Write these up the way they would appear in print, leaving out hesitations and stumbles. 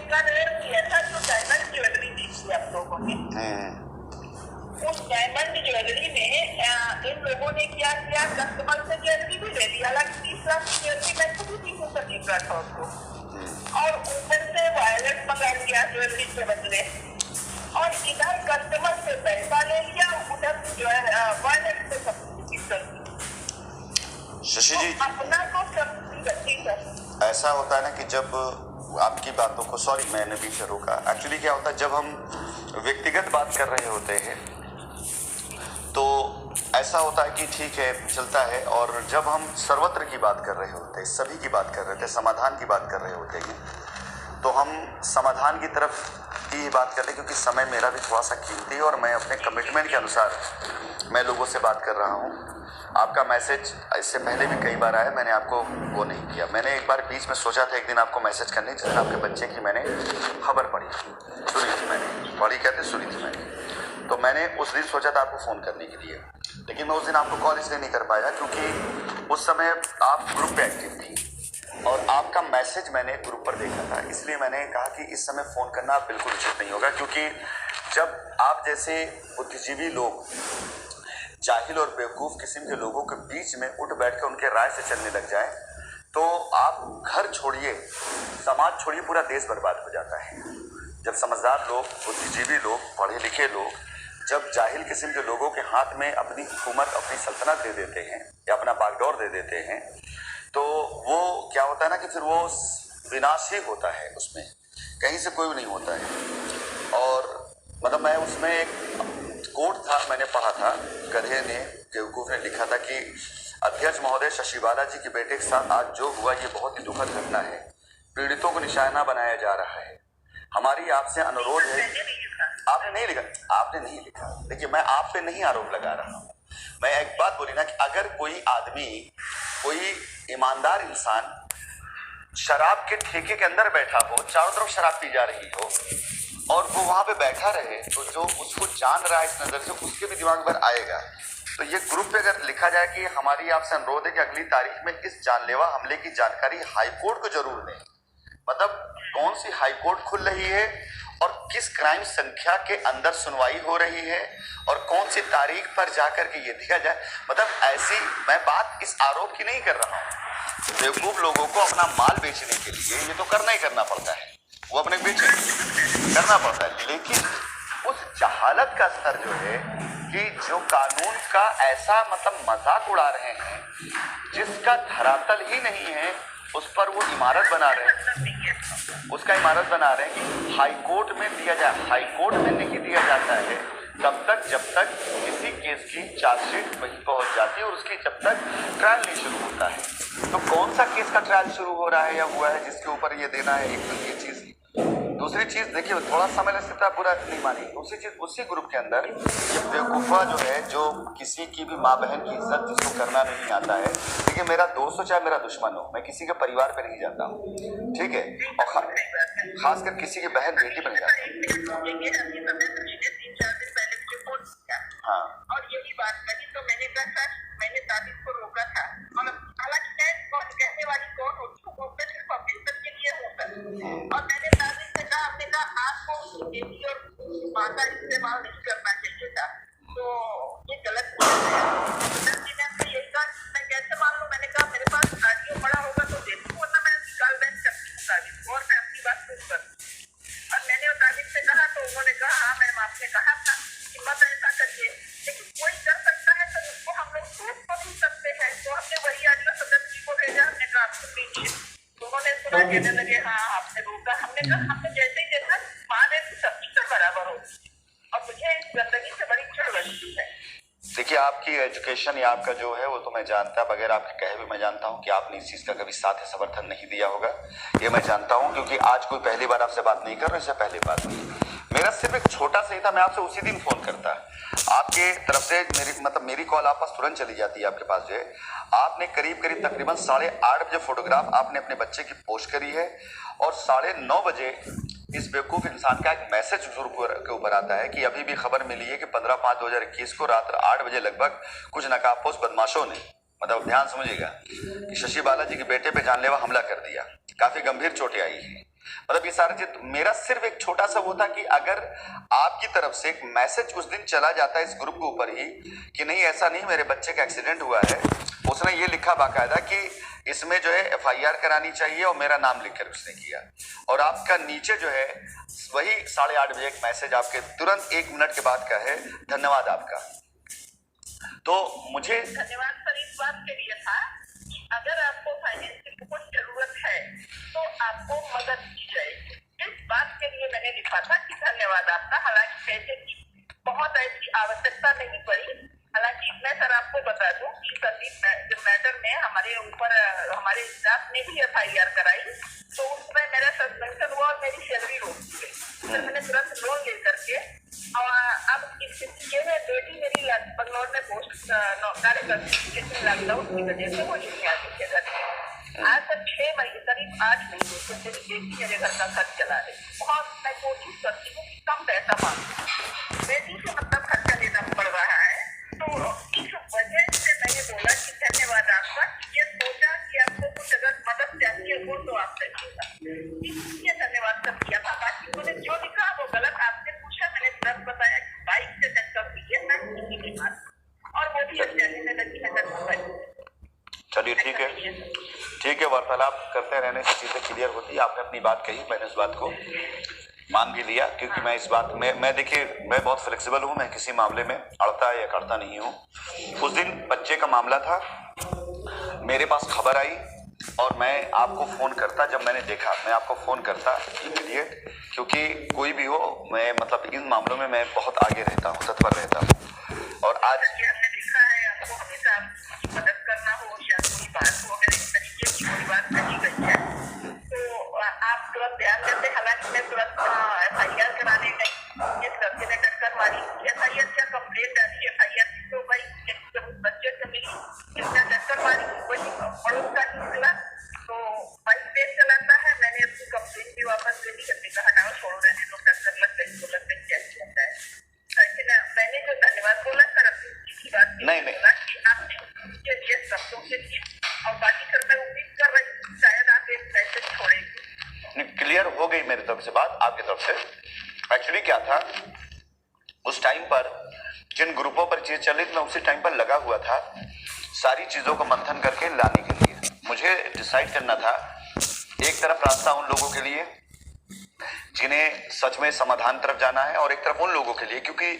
कल किया था जो डायमंड ज्वेलरी दी थी आप लोगों ने, उस डायमंड ज्वेलरी में इन लोगों ने क्या किया, कस्टमर से ज्वेलरी भी ले लिया, हालांकि 30 लाख की ज्वेलरी मैं खुद ही 30 रहा था उसको, और ऊपर से वायलेट मंगा लिया ज्वेलरी के बदले, और इधर कस्टमर से पैसा ले लिया, उधर जो है वायलेट से सब शशि जी, अपना तो सब गलती कर। ऐसा होता है ना कि जब आपकी बातों को, सॉरी मैंने बीच में रोका, एक्चुअली क्या होता है जब हम व्यक्तिगत बात कर रहे होते हैं तो ऐसा होता है कि ठीक है चलता है, और जब हम सर्वत्र की बात कर रहे होते हैं, सभी की बात कर रहे थे, समाधान की बात कर रहे होते हैं, तो हम समाधान की तरफ ही बात कर रहे, क्योंकि समय मेरा भी थोड़ा सा कीमती है और मैं अपने कमिटमेंट के अनुसार मैं लोगों से बात कर रहा हूँ। आपका मैसेज इससे पहले भी कई बार आया, मैंने आपको वो नहीं किया। मैंने एक बार बीच में सोचा था एक दिन आपको मैसेज करने, जिस दिन आपके बच्चे की मैंने खबर पढ़ी, सुनी थी मैंने, पढ़ी कहते सुनी थी मैंने, तो मैंने उस दिन सोचा था आपको फ़ोन करने के लिए, लेकिन मैं उस दिन आपको कॉल इसलिए नहीं कर पाया क्योंकि उस समय आप ग्रुप पे एक्टिव थी और आपका मैसेज मैंने ग्रुप पर देखा था, इसलिए मैंने कहा कि इस समय फ़ोन करना बिल्कुल उचित नहीं होगा, क्योंकि जब आप जैसे बुद्धिजीवी लोग जाहिल और बेवकूफ़ किस्म के लोगों के बीच में उठ बैठ कर उनके राय से चलने लग जाए तो आप घर छोड़िए, समाज छोड़िए, पूरा देश बर्बाद हो जाता है। जब समझदार लोग, बुद्धिजीवी लोग, पढ़े लिखे लोग जब जाहिल किस्म के लोगों के हाथ में अपनी हुकूमत, अपनी सल्तनत दे देते हैं या अपना बागडोर दे देते हैं, तो वो क्या होता है ना कि फिर वो विनाश ही होता है, उसमें कहीं से कोई नहीं होता है। और मतलब मैं उसमें एक कोट था, मैंने पढ़ा था, गधे ने, बेवकूफ़ ने लिखा था कि अध्यक्ष महोदय, शशि बालाजी के बेटे के साथ आज जो हुआ ये बहुत ही दुखद घटना है, पीड़ितों को निशाना बनाया जा रहा है, हमारी आपसे अनुरोध है। आपने नहीं लिखा, आपने नहीं लिखा, देखिए मैं आप पे नहीं आरोप लगा रहा हूँ, मैं एक बात बोली ना कि अगर कोई आदमी, कोई ईमानदार इंसान शराब के ठेके के अंदर बैठा हो, चारों तरफ शराब पी जा रही हो और वो वहां पे बैठा रहे, तो जो उसको जान रहा है इस नजर से, उसके भी दिमाग में आएगा। तो ये ग्रुप पे अगर लिखा जाए कि हमारी आपसे अनुरोध है कि अगली तारीख में इस जानलेवा हमले की जानकारी हाईकोर्ट को जरूर दें, मतलब कौन सी हाईकोर्ट खुल रही है और किस क्राइम संख्या के अंदर सुनवाई हो रही है और कौन सी तारीख पर जाकर के ये दिया जाए, मतलब ऐसी, मैं बात इस आरोप की नहीं कर रहा हूँ। बेवकूफ लोगों को अपना माल बेचने के लिए ये तो करना ही करना पड़ता है, वो अपने बेचे करना पड़ता है, लेकिन उस जहालत का स्तर जो है कि जो कानून का ऐसा मतलब मजाक उड़ा रहे हैं, जिसका धरातल ही नहीं है, उस पर वो इमारत बना रहे हैं, उसका इमारत बना रहे हैं कि हाईकोर्ट में दिया जाए। हाईकोर्ट में नहीं दिया जाता है तब तक जब तक किसी केस की चार्जशीट वहीं पहुंच जाती है और उसकी जब तक ट्रायल नहीं शुरू होता है। तो कौन सा केस का ट्रायल शुरू हो रहा है या हुआ है जिसके ऊपर ये देना है, एक तो ये चीज। दूसरी चीज देखिए, थोड़ा सा मैंने सिर्फ बुरा नहीं मानी। दूसरी चीज, उसी ग्रुप के अंदर ये बेवकूफा जो है, जो किसी की भी माँ बहन की इज्जत जिसको करना नहीं आता है, देखिए मेरा दोस्त हो चाहे मेरा दुश्मन हो, मैं किसी के परिवार पे नहीं जाता हूँ, ठीक है, और खासकर किसी की बहन बेटी पे नहीं जाता। हाँ, और यही बात कही तो मैंने कहा सर, मैंने तारीख को रोका था, हालांकि मैं कहने वाली कौन होती हूँ, मैं सिर्फ अपने सर के लिए हूँ सर, और मैंने तारीख से कहा, हमने कहा आपको बेटी और माता इस्तेमाल नहीं करना चाहिए था, तो ये गलत हो गया। यही कहा, मैं कैसे मान लूँ, मैंने कहा मेरे पास ऑडियो पड़ा होगा तो दे दूँ, वरना मैं निकाल बैठ सकती हूँ तारीख, और मैं अपनी बात सुन कर। और मैंने तारीख से कहा तो उन्होंने कहा हाँ मैम आपने कहा था कि मत ऐसा करिए, लेकिन कोई कर सकता है तो उसको हम लोग सोच तो नहीं सकते हैं। तो हमने वही ऑडियो सदस्य जी को भेजा, हमने कहा आपको भेजिए, तो उन्होंने सुना, कहने लगे हाँ आपने रोका। हमने कहा हमने जैसे ही देखा माँ ने सब्जी का बराबर हो, और मुझे इस गंदगी से बड़ी चिढ़ लगती है। देखिए आपकी एजुकेशन या आपका जो है वो तो मैं जानता, बगैर आपके कहे भी मैं जानता हूँ कि आपने इस चीज़ का कभी साथ या समर्थन नहीं दिया होगा, ये मैं जानता हूँ, क्योंकि आज कोई पहली बार आपसे बात नहीं कर रहा, इससे पहली बात हुई। मेरा सिर्फ एक छोटा सा ही था, मैं आपसे उसी दिन फोन करता, आपके तरफ से मेरी कॉल आप पास तुरंत चली जाती है आपके पास जो है। आपने करीब तकरीबन 8:30 बजे फोटोग्राफ आपने अपने बच्चे की पोस्ट करी है, और 9:30 बजे इस बेवकूफ इंसान का एक मैसेज के ऊपर आता है कि अभी भी खबर मिली है कि 15/5/2021 को रात 8 बजे लगभग कुछ नकाबपोश बदमाशों ने, मतलब ध्यान समझिएगा, कि शशि बालाजी के बेटे पे जानलेवा हमला कर दिया, काफी गंभीर चोटें आई है। मतलब ये सारा चीज मेरा सिर्फ एक छोटा सा वो था कि अगर आपकी तरफ से एक मैसेज उस दिन चला जाता है इस ग्रुप के ऊपर ही कि नहीं ऐसा नहीं, मेरे बच्चे का एक्सीडेंट हुआ है, उसने ये लिखा बाकायदा कि इसमें जो है FIR करानी चाहिए और मेरा नाम लिखकर उसने किया, और आपका नीचे जो है वही 8:30 बजे एक मैसेज आपके तुरंत 1 मिनट के बाद का है, धन्यवाद आपका। तो मुझे धन्यवाद सर इस बात के लिए था कि अगर आपको फाइनेंशियल कुछ जरूरत है तो आपको मदद की जाएगी, इस बात के लिए मैंने लिखा था कि धन्यवाद आपका। हालांकि पैसे की बहुत ऐसी आवश्यकता नहीं पड़ी। हालांकि मैं सर आपको बता दूं कि संदीप मैटर में हमारे ऊपर हमारे स्टाफ ने भी FIR कराई, तो उसमें मेरा सस्पेंशन हुआ और मेरी सैलरी रोक दी गई। फिर मैंने तुरंत लोन ले करके, और अब ये है बेटी मेरी बंगलौर में पोस्ट कार्य करती है, लॉकडाउन की वजह से वो नहीं आती है घर में। आज तक 6 महीने करीब 8 महीने से मेरी बेटी मेरे घर का खर्च चला रही। बहुत मैं कोशिश करती हूँ कि कम पैसा मांगू, बेटी से मतलब खर्चा लेना पड़ रहा है। तो इस वजह से मैंने बोला कि धन्यवाद आपका, ये सोचा कि आपको कुछ अगर मदद चाहिए हो तो आप करिएगा, इसलिए धन्यवाद कर दिया था। बाकी मुझे जो लिखा वो गलत, आपने पूछा मैंने तुरंत बताया कि बाइक से टक्कर हुई है, मैं किसी की बात, और वो भी अज्ञानी में लगी है। चलिए ठीक है, वार्तालाप करते रहने से चीजें क्लियर होती है। आपने अपनी बात कही, मैंने उस बात को मान भी लिया, क्योंकि मैं इस बात में मैं देखिए मैं बहुत फ्लेक्सिबल हूँ, मैं किसी मामले में अड़ता या कड़ता नहीं हूँ। उस दिन बच्चे का मामला था, मेरे पास खबर आई और मैं आपको फोन करता, जब मैंने देखा मैं आपको फोन करता इमीडिएट, क्योंकि कोई भी हो मैं मतलब इन मामलों में मैं बहुत आगे रहता हूँ, तत्पर रहता हूँ। और आज हमने देखा है आपको हमेशा मदद करना हो या कोई बात हो, अगर इस तरीके की कोई बात कही गई है तो आप तुरंत ध्यान देते। हालांकि मैं तुरंत FIR कराने गई, इस लड़के ने टक्कर मारी, FIR क्या कंप्लेंट डाली, FIR तो भाई बच्चे से मिली, इसने टक्कर मारी, वही पड़ोस का ही निकला, तो बाइक तेज चलाता है। मैंने अपनी कंप्लेंट भी वापस ले ली, हमने कहा ना छोड़ो रहने दो, टक्कर लग गई तो लग गई, कैसे होता है। लेकिन मैंने जो धन्यवाद बोला सर अपनी की बात नहीं बोला कि आपने ये शब्दों के लिए, और बाकी सर मैं उम्मीद कर रही हूँ शायद आप एक मैसेज छोड़ेंगे। क्लियर हो गई मेरी तरफ से बात, आपकी तरफ से। एक्चुअली क्या था, उस टाइम पर जिन ग्रुपों पर चीज चल रही थी मैं उसी टाइम पर लगा हुआ था सारी चीजों को मंथन करके लाने के लिए। मुझे डिसाइड करना था एक तरफ रास्ता उन लोगों के लिए जिन्हें सच में समाधान तरफ जाना है, और एक तरफ उन लोगों के लिए, क्योंकि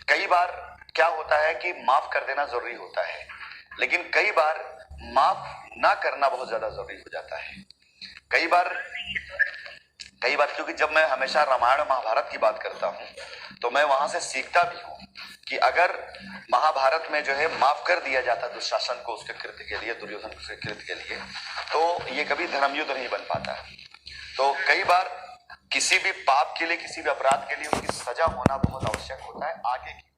कई बार क्या होता है कि माफ कर देना जरूरी होता है, लेकिन कई बार माफ ना करना बहुत ज्यादा जरूरी हो जाता है। कई बार क्योंकि जब मैं हमेशा रामायण महाभारत की बात करता हूँ तो मैं वहां से सीखता भी हूँ कि अगर महाभारत में जो है माफ कर दिया जाता दुशासन को उसके कृत्य के लिए, दुर्योधन के कृत्य के लिए, तो ये कभी धर्मयुद्ध नहीं बन पाता। तो कई बार किसी भी पाप के लिए, किसी भी अपराध के लिए उसकी सजा होना बहुत आवश्यक होता है आगे की